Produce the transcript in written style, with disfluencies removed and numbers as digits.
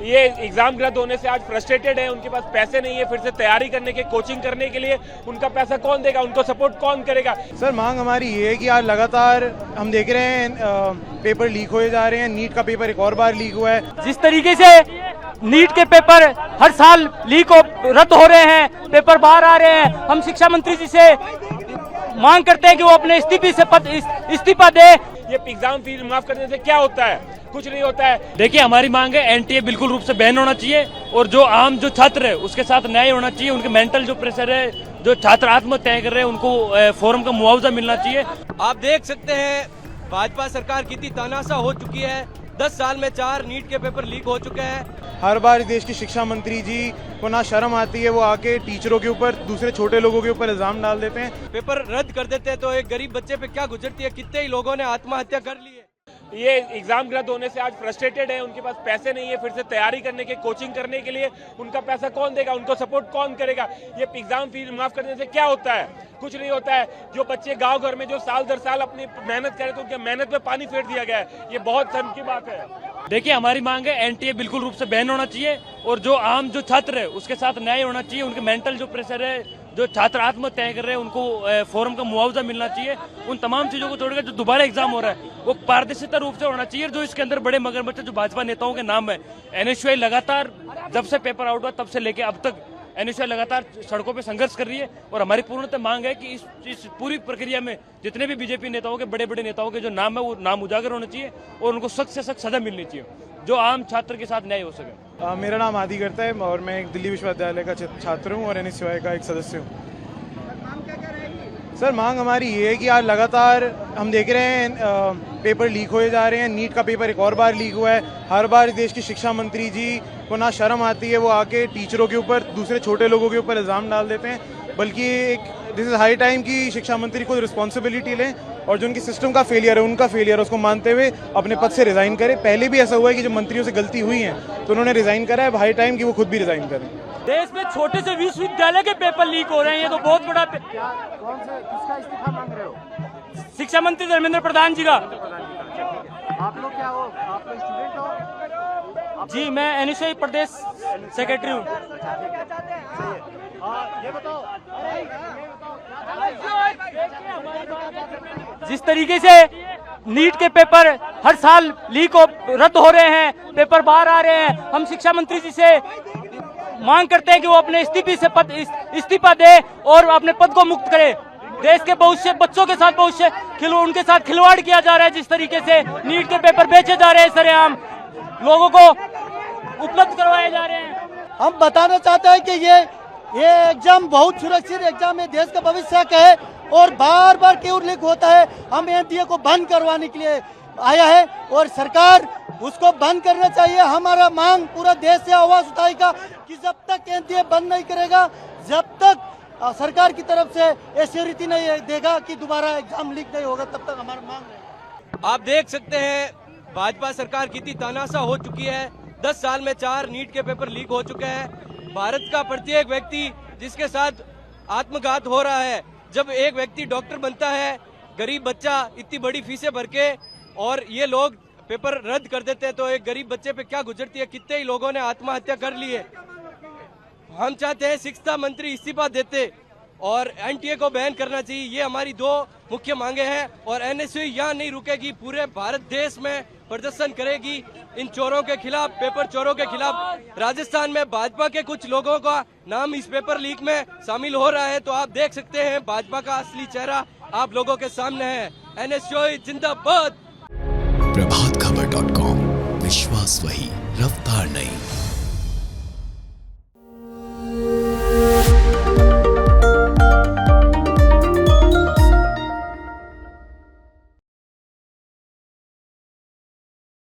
ये एग्जाम रद्द होने से आज फ्रस्ट्रेटेड है, उनके पास पैसे नहीं है फिर से तैयारी करने के, कोचिंग करने के लिए। उनका पैसा कौन देगा, उनको सपोर्ट कौन करेगा? सर मांग हमारी ये है कि आज लगातार हम देख रहे हैं पेपर लीक होए जा रहे हैं। नीट का पेपर एक और बार लीक हुआ है। जिस तरीके से नीट के पेपर हर साल लीक रद्द हो रहे हैं, पेपर बाहर आ रहे हैं, हम शिक्षा मंत्री जी से मांग करते हैं कि वो अपने इस्तीफा दे। ये एग्जाम फीस माफ करने से क्या होता है? कुछ नहीं होता है। देखिए, हमारी मांग है एनटीए बिल्कुल रूप से बैन होना चाहिए और जो आम जो छात्र है उसके साथ न्याय होना चाहिए। उनके मेंटल जो प्रेशर है, जो छात्र आत्महत्या कर रहे हैं, उनको फोरम का मुआवजा मिलना चाहिए। आप देख सकते हैं भाजपा सरकार कितनी तानाशाह हो चुकी है। 10 साल में 4 नीट के पेपर लीक हो चुके हैं। हर बार देश की शिक्षा मंत्री जी को ना शर्म आती है, वो आके टीचरों के ऊपर, दूसरे छोटे लोगों के ऊपर इल्जाम डाल देते हैं। पेपर रद्द कर देते हैं तो एक गरीब बच्चे पे क्या गुजरती है। कितने ही लोगों ने आत्महत्या कर ली है। ये एग्जाम रद्द होने से आज फ्रस्ट्रेटेड है, उनके पास पैसे नहीं है फिर से तैयारी करने के, कोचिंग करने के लिए। उनका पैसा कौन देगा, उनको सपोर्ट कौन करेगा? ये एग्जाम फीस माफ करने से क्या होता है? कुछ नहीं होता है। जो बच्चे गांव घर में जो साल दर साल अपनी मेहनत करे तो उनके मेहनत पे पानी फेर दिया गया है। ये बहुत शर्म की बात है। देखिए, हमारी मांग है एनटीए बिल्कुल रूप से बैन होना चाहिए और जो आम जो छात्र है उसके साथ न्याय होना चाहिए। उनके मेंटल जो प्रेशर है, जो छात्र आत्महत्या कर रहे हैं, उनको फोरम का मुआवजा मिलना चाहिए। उन तमाम चीजों को छोड़कर जो दोबारा एग्जाम हो रहा है वो पारदर्शिता रूप से होना चाहिए। जो इसके अंदर बड़े मगरमच्छ जो भाजपा नेताओं के नाम है, एनएसयूआई लगातार जब से पेपर आउट हुआ तब से लेके अब तक एनएसयूआई लगातार सड़कों पे संघर्ष कर रही है और हमारी पूर्णतः मांग है कि इस पूरी प्रक्रिया में जितने भी बीजेपी नेताओं के, बड़े बड़े नेताओं के जो नाम है वो नाम उजागर होना चाहिए और उनको सख्त से सख्त सजा मिलनी चाहिए, जो आम छात्र के साथ न्याय हो सके। मेरा नाम आदि करता है और मैं एक दिल्ली विश्वविद्यालय का छात्र हूँ और एनएसयूआई का एक सदस्य हूँ। सर मांग हमारी ये है कि आज लगातार हम देख रहे हैं पेपर लीक होए जा रहे हैं। नीट का पेपर एक और बार लीक हुआ है। हर बार देश की शिक्षा मंत्री जी को ना शर्म आती है, वो आके टीचरों के ऊपर, दूसरे छोटे लोगों के ऊपर इल्जाम डाल देते हैं। बल्कि दिस इज हाई टाइम कि शिक्षा मंत्री को रिस्पॉन्सिबिलिटी लें और जो उनकी सिस्टम का फेलियर है, उनका फेलियर है, उसको मानते हुए अपने पद से रिजाइन करें। पहले भी ऐसा हुआ है कि जब मंत्रियों से गलती हुई है तो उन्होंने रिजाइन करा है। हाई टाइम कि वो खुद भी रिजाइन करें। देश में छोटे से विश्वविद्यालय के पेपर लीक हो रहे हैं, ये तो बहुत बड़ा। कौन से किसका इस्तीफा मांग रहे हो? शिक्षा मंत्री धर्मेंद्र प्रधान जी का। आप लोग क्या हो? आप लोग स्टूडेंट हो? जी, मैं एनएसयूआई प्रदेश सेक्रेटरी हूँ। ये बताओ, जिस तरीके से नीट के पेपर हर साल लीक रद्द हो रहे हैं, पेपर बाहर आ रहे हैं, हम शिक्षा मंत्री जी से मांग करते हैं कि वो अपने इस्तीफा दे और अपने पद को मुक्त करे। देश के बहुत से बच्चों के साथ उनके साथ खिलवाड़ किया जा रहा है। जिस तरीके से नीट के पेपर बेचे जा रहे हैं, सरेआम लोगों को उपलब्ध करवाए जा रहे हैं। हम बताना चाहते हैं कि ये एग्जाम बहुत सुरक्षित एग्जाम है, देश का भविष्य का है और बार बार क्यों लीक होता है। हम एनटीए को बंद करवाने के लिए आया है और सरकार उसको बंद करना चाहिए। हमारा मांग पूरा देश से आवाज उठाएगा कि जब तक एनटीए बंद नहीं करेगा, जब तक सरकार की तरफ से एश्योरिटी नहीं देगा कि दोबारा एग्जाम लीक नहीं होगा, तब तक हमारा मांग है। आप देख सकते हैं भाजपा सरकार कितनी तानाशाह हो चुकी है। 10 साल में 4 नीट के पेपर लीक हो चुके हैं। भारत का प्रत्येक व्यक्ति जिसके साथ आत्मघात हो रहा है, जब एक व्यक्ति डॉक्टर बनता है, गरीब बच्चा इतनी बड़ी फीसें भर के, और ये लोग पेपर रद्द कर देते हैं तो एक गरीब बच्चे पे क्या गुजरती है। कितने ही लोगों ने आत्महत्या कर ली है। हम चाहते हैं शिक्षा मंत्री इस्तीफा देते और एनटीए को बैन करना चाहिए। ये हमारी 2 मुख्य मांगे हैं और एनएसयूआई यहाँ नहीं रुकेगी, पूरे भारत देश में प्रदर्शन करेगी इन चोरों के खिलाफ, पेपर चोरों के खिलाफ। राजस्थान में भाजपा के कुछ लोगों का नाम इस पेपर लीक में शामिल हो रहा है, तो आप देख सकते हैं भाजपा का असली चेहरा आप लोगों के सामने है। एनएसयूआई जिंदाबाद। प्रभातखबर.com, विश्वास वही, रफ्तार नहीं।